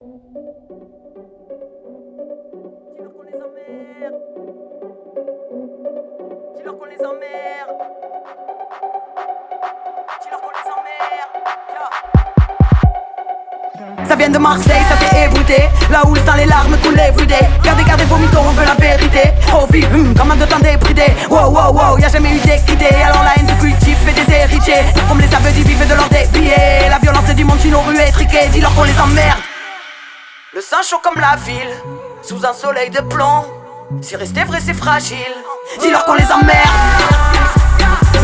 Dis-leur qu'on les emmerde. Dis-leur qu'on les emmerde. Dis-leur qu'on les emmerde. Ça vient de Marseille, ça fait ébruité. Là où le sang, les larmes coulent everyday. Gardez, vomito, on veut la vérité. Oh vie, comme un de temps débridé. Wow, wow, wow, y'a jamais eu d'équité. Alors la haine du cultif fait des héritiers. Comme les aveugles vivent de leurs débillets. La violence du monde, nos rues étriquées. Dis-leur qu'on les emmerde. Le sang chaud comme la ville, sous un soleil de plomb. Si rester vrai c'est fragile, dis-leur qu'on les emmerde.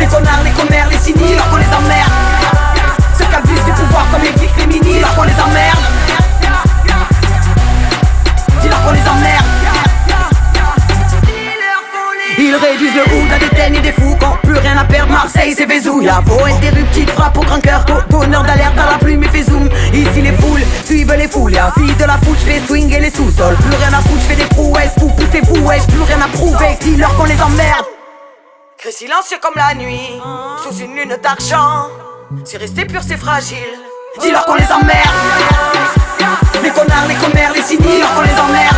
Les connards, les commères, les cyniques, dis-leur qu'on les emmerde. Ce calbus du pouvoir comme les flics, les mini, dis-leur qu'on les emmerde. Dis-leur qu'on les emmerde. Ils réduisent le hood à des teignes et des fous. Quand plus rien à perdre, Marseille c'est Vézou. Y'a beau être des rues petites, frappe au grand cœur. Donneur d'alerte à la plume et fait zoom. Ici les foules suivent les foules. Y'a fille de la foule, j'fais swinguer les sous-sols. Plus rien à foutre, j'fais des prouesses. Vous poussez-vous, wesh, plus rien à prouver. Dis-leur qu'on les emmerde. Cri silencieux comme la nuit, sous une lune d'argent. Si rester pur c'est fragile, dis-leur qu'on les emmerde. Les connards, les commères, les cyniques, dis-leur qu'on les emmerde.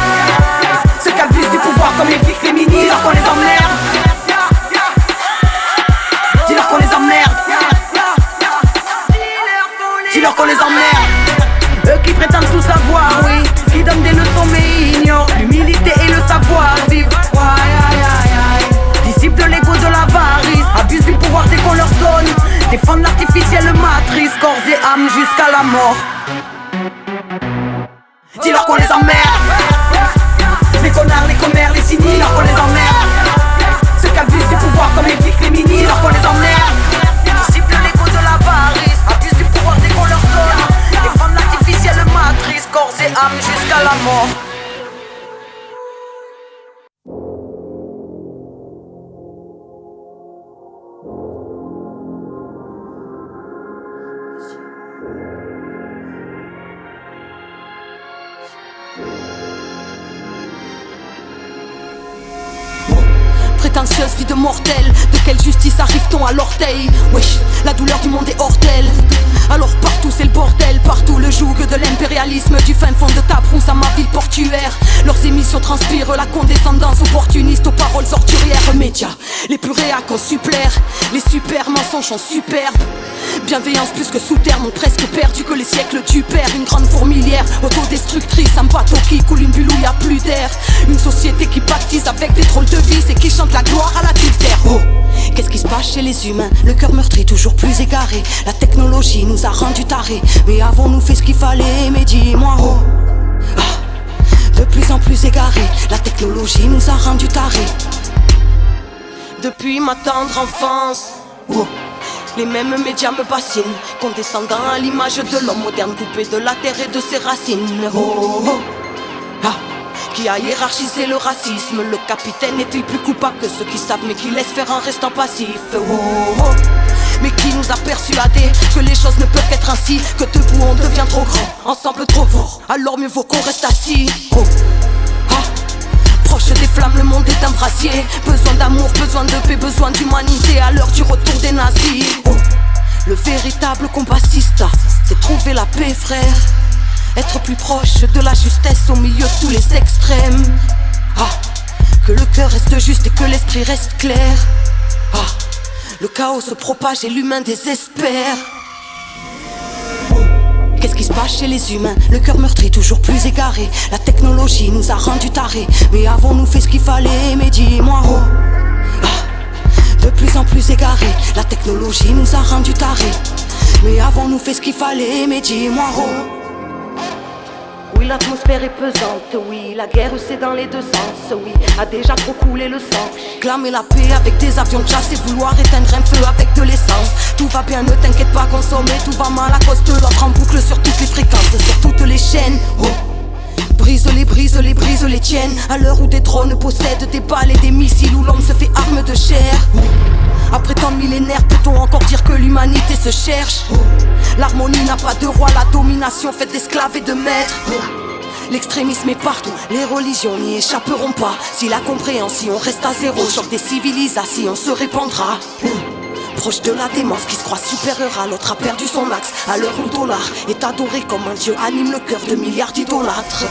Ce calbus du pouvoir comme les flics, les mini, dis-leur qu'on les emmerde. Dis-leur qu'on les emmerde. Dis-leur qu'on les emmerde. Eux qui prétendent tout savoir, oui, qui donnent des leçons mais ignorent l'humilité et le savoir-vivre. Disciples de l'ego de l'avarice, abusent du pouvoir dès qu'on leur donne. Défendent l'artificielle matrice, corps et âme jusqu'à la mort. Dis-leur qu'on les emmerde. Les connards, les commères, les cyniques, dis-leur qu'on les emmerde. Ce calbus du pouvoir comme les flics, les mini, dis-leur qu'on les emmerde. Disciples de l'ego de l'avarice, abusent du pouvoir dès qu'on leur donne. Défendent l'artificielle matrice, corps et âme jusqu'à la mort. Prétentieuse vie de mortel, de quelle justice arrive-t-on à l'orteil? Wesh, la douleur du monde est hors d'elle. Alors partout c'est le bordel, partout le joug de l'impérialisme. Du fin fond de Tabrousse à ma ville portuaire. Leurs émissions transpirent la condescendance opportuniste aux paroles orturières. Médias, les plus réacs supplèrent. Les super mensonges sont superbes. Bienveillance plus que sous terme, ont presque perdu que les siècles du père. Une grande fourmilière, autodestructrice, un bateau qui coule, une bulle où y a plus d'air. Une société qui baptise avec des trolls de vis et qui chante la gloire à l'adultère. Oh, qu'est-ce qui se passe chez les humains? Le cœur meurtri, toujours plus égaré. La technologie nous a rendus tarés. Mais avons-nous fait ce qu'il fallait? Mais dis-moi, oh. De plus en plus égarés, la technologie nous a rendus tarés. Depuis ma tendre enfance, oh, les mêmes médias me fascinent, condescendant à l'image de l'homme moderne, coupé de la terre et de ses racines. Oh, oh, ah, qui a hiérarchisé le racisme? Le capitaine est-il plus coupable que ceux qui savent mais qui laissent faire en restant passif? Oh, oh, mais qui nous a persuadés que les choses ne peuvent qu'être ainsi, que debout on devient trop grand, ensemble trop fort, alors mieux vaut qu'on reste assis. Oh, proche des flammes, le monde est un brasier. Besoin d'amour, besoin de paix, besoin d'humanité à l'heure du retour des nazis. Oh, le véritable compassiste, c'est trouver la paix, frère. Être plus proche de la justesse au milieu de tous les extrêmes. Que le cœur reste juste et que l'esprit reste clair. Le chaos se propage et l'humain désespère. Qu'est-ce qui se passe chez les humains? Le cœur meurtri, toujours plus égaré. La technologie nous a rendus tarés. Mais avons-nous fait ce qu'il fallait? Mais dis-moi, oh. De plus en plus égarés, la technologie nous a rendus tarés. Mais avons-nous fait ce qu'il fallait? Mais dis-moi, oh. Oui, l'atmosphère est pesante, oui, la guerre c'est dans les deux sens, oui, a déjà trop coulé le sang. Clamer la paix avec des avions de chasse et vouloir éteindre un feu avec de l'essence. Tout va bien, ne t'inquiète pas, consommer, tout va mal à cause de l'autre en boucle sur toutes les fréquences, sur toutes les chaînes. Oh. Brise les tiennes, à l'heure où des drones possèdent des balles et des missiles, où l'homme se fait arme de chair. Après tant de millénaires, peut-on encore dire que l'humanité se cherche? L'harmonie n'a pas de roi, la domination faite d'esclaves et de maîtres. L'extrémisme est partout, les religions n'y échapperont pas. Si la compréhension reste à zéro, choc des civilisations se répandra. Proche de la démence qui se croit supérieur à l'autre, a perdu son axe. À l'heure où dollar est adoré comme un dieu, anime le cœur de milliards d'idolâtres.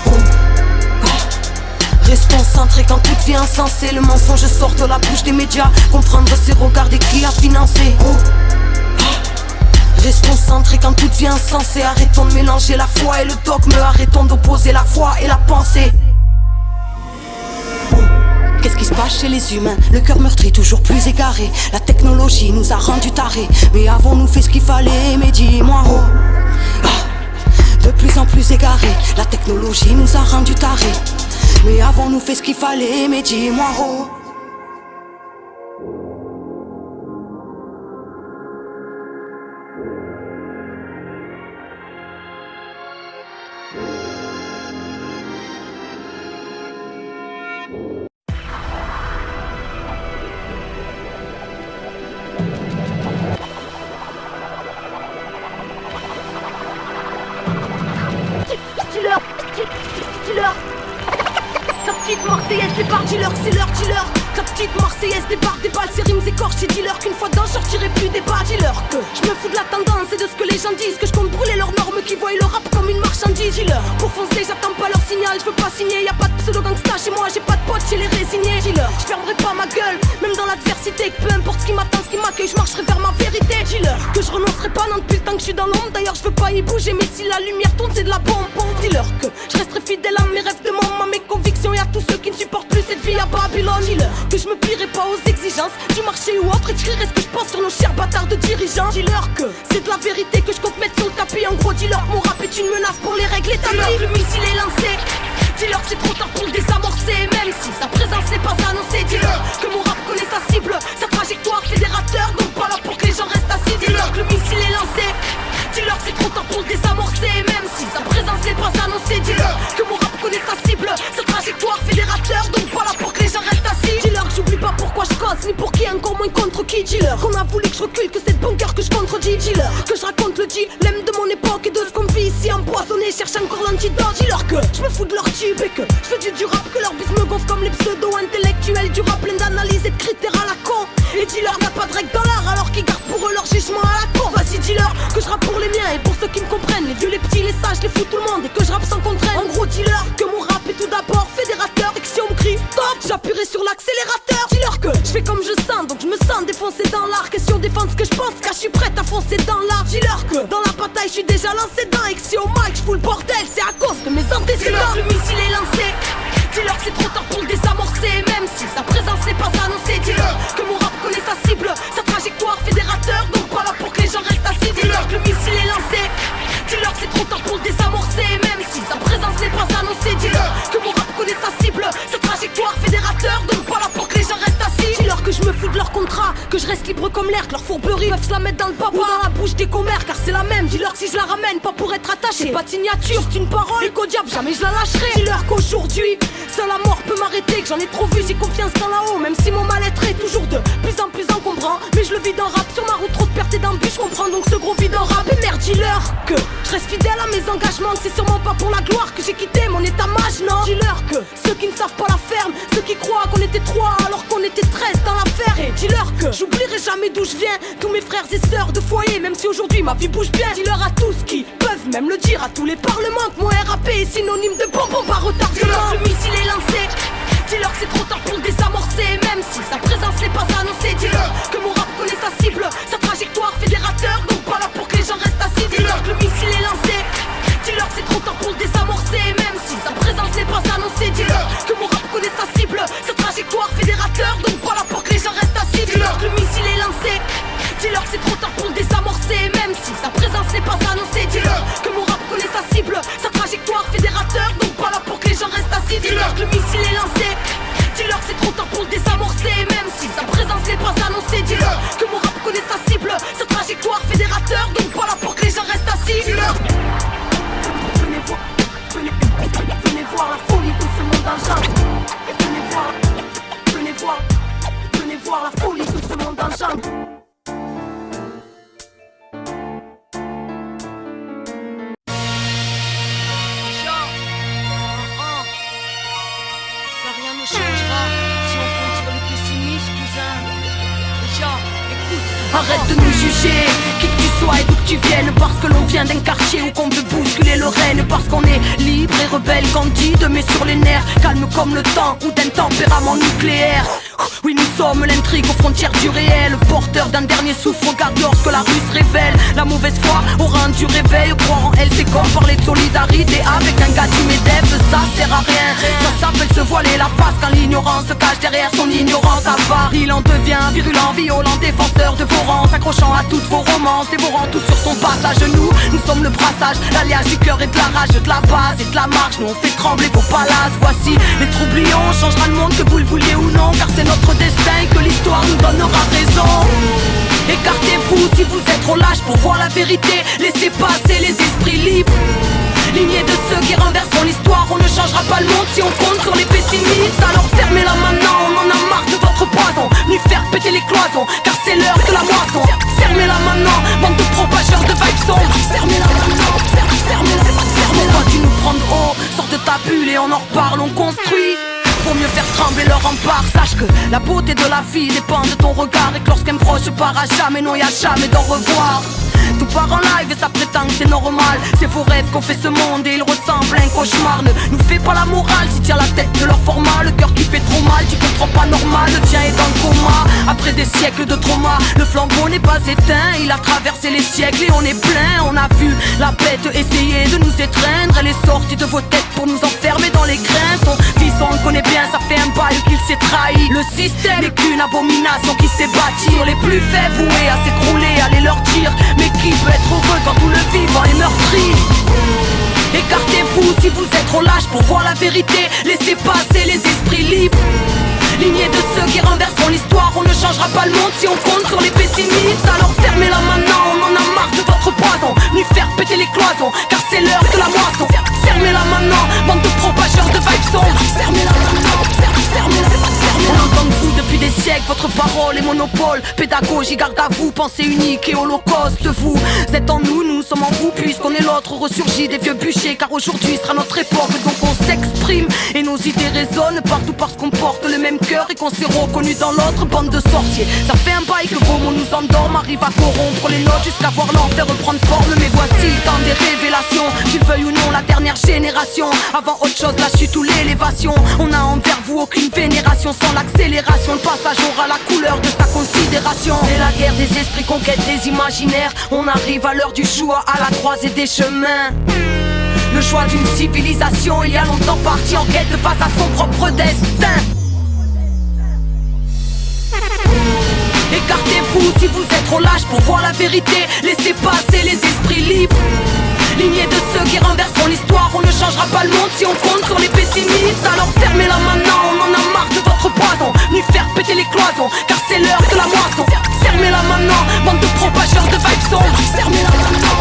Restons centrés quand tout devient insensé. Le mensonge sort de la bouche des médias. Comprendre c'est regarder qui a financé. Restons centrés quand tout devient insensé. Arrêtons de mélanger la foi et le dogme. Arrêtons d'opposer la foi et la pensée. Qu'est-ce qui se passe chez les humains? Le cœur meurtri, toujours plus égaré. La technologie nous a rendus tarés. Mais avons-nous fait ce qu'il fallait? Mais dis-moi de plus en plus égaré. La technologie nous a rendus tarés. Mais avons-nous fait ce qu'il fallait? Mais dis-moi Marseillaise débarque, dis-leur que c'est leur dealer. Ta petite Marseillaise débarque, des balles, ses rimes écorchées. Dis-leur qu'une fois dedans, je sortirai plus des bas. Dis-leur que je me fous de la tendance et de ce que les gens disent, que je compte brûler leurs normes, qui voient le rap comme une marchandise. Dis-leur pour foncer, j'attends pas leur signal. Je veux pas signer, y'a pas de pseudo gangsta chez moi. J'ai pas de potes chez les résignés. Dis-leur je fermerai pas ma gueule, même dans l'adversité. Que peu importe ce qui m'attend, ce qui m'accueille, je marcherai vers ma vérité. Dis-leur que je renoncerai pas, non, depuis le temps que je suis dans l'ombre. D'ailleurs je veux pas y bouger, mais si la lumière tourne c'est de la bombe. Dis-leur que je resterai fidèle à mes rêves de maman, à mes convictions et à tous ceux qui ne supportent plus cette vie à Babylone. Dis-leur que je me plierai pas aux exigences du marché ou autre, et j'crierai ce que je pense sur nos chers bâtards de dirigeants. Dis-leur que c'est de la vérité que je compte mettre sur le tapis. En gros dis-leur que mon rap est une menace pour les règles établies. Dis-leur que le missile est lancé. Dis-leur que c'est trop tard pour le désamorcer, même si sa présence n'est pas annoncée. Dis-leur que mon rap connaît sa cible, sa trajectoire fédérateur, donc pas là pour que les gens restent assis. Dis-leur que le missile est lancé. Dis-leur que c'est trop tard pour le désamorcer, même si sa présence n'est pas annoncée. Dis-leur que mon rap connaît sa cible, sa trajectoire fédérateur, donc pas là pour que les gens restent assis. Dis-leur que j'oublie pas pourquoi je cause, ni pour qui, encore moins contre qui. Dis-leur qu'on a voulu que je recule, que c'est de bon cœur que je contredis. Dis-leur que je raconte le dilemme de mon époque et de ce qu'on vit ici empoisonné, cherche encore l'antidote. Dis-leur que je me fous de leur tube et que je fais du rap, que leur bise me gonfle comme les pseudo-intellectuels du rap plein d'analyses et de critères à la con. Et dis-leur n'a pas de règles dans l'art alors qu'ils gardent pour eux leur jugement à la con. Vas-y dis-leur que je rappe pour les miens et pour ceux qui me comprennent, les vieux, les petits, les sages, les fous, tout le monde, et que je rappe sans contrainte. En gros dis-leur que mon rap est tout d'abord fédérateur et que si on me crie stop, j'appuierai sur l'accélérateur. Dis-leur que je fais comme je sens, donc je me sens défoncé dans l'art. Question défendre ce que je pense, car je suis prête à foncer dans l'art. Dis-leur que dans la bataille je suis déjà lancé dedans et que si au mic je fous le bordel, c'est à cause de mes antécédents. Dis-leur que le missile est lancé. Dis-leur que c'est trop tard pour le désamorcer, même si sa présence n'est pas annoncée. Dis-leur que mon rap connaît sa cible, sa trajectoire fédérateur, donc pas là pour que les gens restent assis. Dis-leur que le missile est lancé. Dis-leur que c'est trop tard pour le désamorcer, même si sa présence n'est pas annoncée. Dis-leur que mon rap connaît sa cible, sa trajectoire fédérateur, donc pas là pour que les gens restent assis. Dis-leur que je me fous de leur contrat, que je reste libre comme l'air, que leur fourberie peuvent se la mettre dans le baba ou dans la bouche des commères, car c'est la même. Dis-leur que si je la ramène, pas pour être attaché, pas de signature, c'est une parole, et qu'au diable jamais je la lâcherai. Dis-leur qu'aujourd'hui, seule la mort peut m'arrêter, que j'en ai trop vu, j'ai confiance dans là-haut, même si mon mal-être est toujours de plus en plus encombrant. Mais je le vis dans rap, sur ma route trop de pertes et d'embûches, je comprends donc ce gros vide en rap. Et merde, dis-leur que je reste fidèle à mes engagements, que c'est sûrement pas pour la gloire que j'ai quitté mon état-mage, non. Dis-leur que ceux qui ne savent pas la ferme, ceux qui croient qu'on était 3 alors qu'on était 13 dans l'affaire. Et dis-leur que j'oublierai jamais d'où je viens, tous mes frères et sœurs de foyer, même si aujourd'hui ma vie bouge bien. Dis-leur à tous qui peuvent même le dire, à tous les parlements, que mon RAP est synonyme de bonbon par retardement. Le missile est lancé. Dis-leur que c'est trop tard pour le désamorcer, même si sa présence n'est pas annoncée. Dis-leur que mon rap connaît sa cible, sa trajectoire fédérateur, donc pas là pour que les gens restent assis. Dis-leur que le missile est lancé. Dis-leur que c'est trop tard pour le désamorcer, même si sa présence n'est pas annoncée. Dis-leur que mon rap connaît sa cible, sa trajectoire fédérateur, donc pas là pour que les gens restent assis. Dis-leur que le missile est lancé. Dis-leur que c'est trop tard pour le désamorcer, même si sa présence n'est pas annoncée. Dis-leur que mon rap connaît sa cible, sa trajectoire fédérateur, donc pas là pour que les gens restent Arrête de nous juger, qui que tu sois et d'où que tu viennes. Parce que l'on vient d'un quartier où qu'on veut bousculer le règne. Parce qu'on est libre et rebelle, candide mais sur les nerfs. Calme comme le temps ou d'un tempérament nucléaire. Oui, nous sommes l'intrigue aux frontières du réel. Porteur d'un dernier souffle, regarde lorsque la rue se révèle. La mauvaise foi aura un du réveil. Croire en elle, c'est comme parler de solidarité avec un gars du MEDEF. Ça sert à rien, ça s'appelle se voiler la face. Quand l'ignorance se cache derrière son ignorance avare. Il en devient virulent, violent, défenseur de vos rangs, s'accrochant à toutes vos romances, dévorant tout sur son passage. Nous sommes le brassage, l'alliage du cœur et de la rage, de la base et de la marche. Nous on fait trembler vos palaces. Voici les troublions, on changera le monde que vous le vouliez ou non. Car c'est notre destin et que l'histoire nous donnera raison. Écartez-vous si vous êtes trop lâche pour voir la vérité. Laissez passer les esprits libres. Lignée de ceux qui renverseront l'histoire. On ne changera pas le monde si on compte sur les pessimistes. Alors fermez-la maintenant, on en a marre de votre poison. Venus faire péter les cloisons, car c'est l'heure de la moisson. Fermez-la maintenant, bande de propageurs de vibes sombres. Fermez-la maintenant, fermez-la. Toi tu nous prends de haut, sors de ta bulle et on en reparle, on construit. Pour mieux faire trembler leur rempart. Sache que la beauté de la vie dépend de ton regard. Et que lorsqu'un proche part à jamais, non y'a jamais d'au revoir. Tout part en live et ça prétend que c'est normal. C'est vos rêves qu'on fait ce monde et il ressemble à un cauchemar. Ne nous fais pas la morale si tiens la tête de leur format. Le cœur qui fait trop mal, tu comprends pas normal. Le tien est dans le coma, après des siècles de trauma. Le flambeau n'est pas éteint, il a traversé les siècles et on est plein. On a vu la bête essayer de nous étreindre. Elle est sortie de vos têtes pour nous enfermer dans les grains. Son fils on le connaît bien, ça fait un bail qu'il s'est trahi. Le système n'est qu'une abomination qui s'est bâtie sur les plus faibles voués à s'écrouler. Allez leur dire, mais qui peut être heureux quand tout le vivant est meurtri? Écartez-vous si vous êtes trop lâche pour voir la vérité. Laissez passer les esprits libres. Lignée de ceux qui renverseront l'histoire. On ne changera pas le monde si on compte sur les pessimistes. Alors fermez-la maintenant, on en a marre de votre poison. Venus faire péter les cloisons, car c'est l'heure de la moisson. Fermez-la maintenant, bande de propageurs de vibes sombres. Fermez-la maintenant, fermez-la. On entend de vous depuis des siècles, votre parole est monopole. Pédagogie, garde à vous, pensée unique et holocauste. Vous êtes en nous, nous sommes en vous. Puisqu'on est l'autre, ressurgit des vieux bûchers. Car aujourd'hui sera notre époque, donc on s'exprime. Et nos idées résonnent partout parce qu'on porte le même cœur. Et qu'on s'est reconnu dans l'autre, bande de sorciers. Ça fait un bail que vos mots nous endorment. Arrive à corrompre les notes jusqu'à voir l'enfer reprendre forme. Mais voici le temps des révélations. Tu le veuilles ou non, la dernière génération. Avant autre chose, la chute ou l'élévation. On a envers vous aucune vénération. Sans l'accélération, le passage aura la couleur de sa considération. C'est la guerre des esprits, conquête des imaginaires. On arrive à l'heure du choix, à la croisée des chemins. Le choix d'une civilisation, il y a longtemps parti en quête face à son propre destin. Écartez-vous si vous êtes trop lâche pour voir la vérité. Laissez passer les esprits libres. Lignée de ceux qui renverseront l'histoire. On ne changera pas le monde si on compte sur les pessimistes. Alors fermez-la maintenant, on en a marre de votre poison. Venus faire péter les cloisons, car c'est l'heure de la moisson. Fermez-la maintenant, bande de propageurs de vibes sombres. Fermez-la maintenant,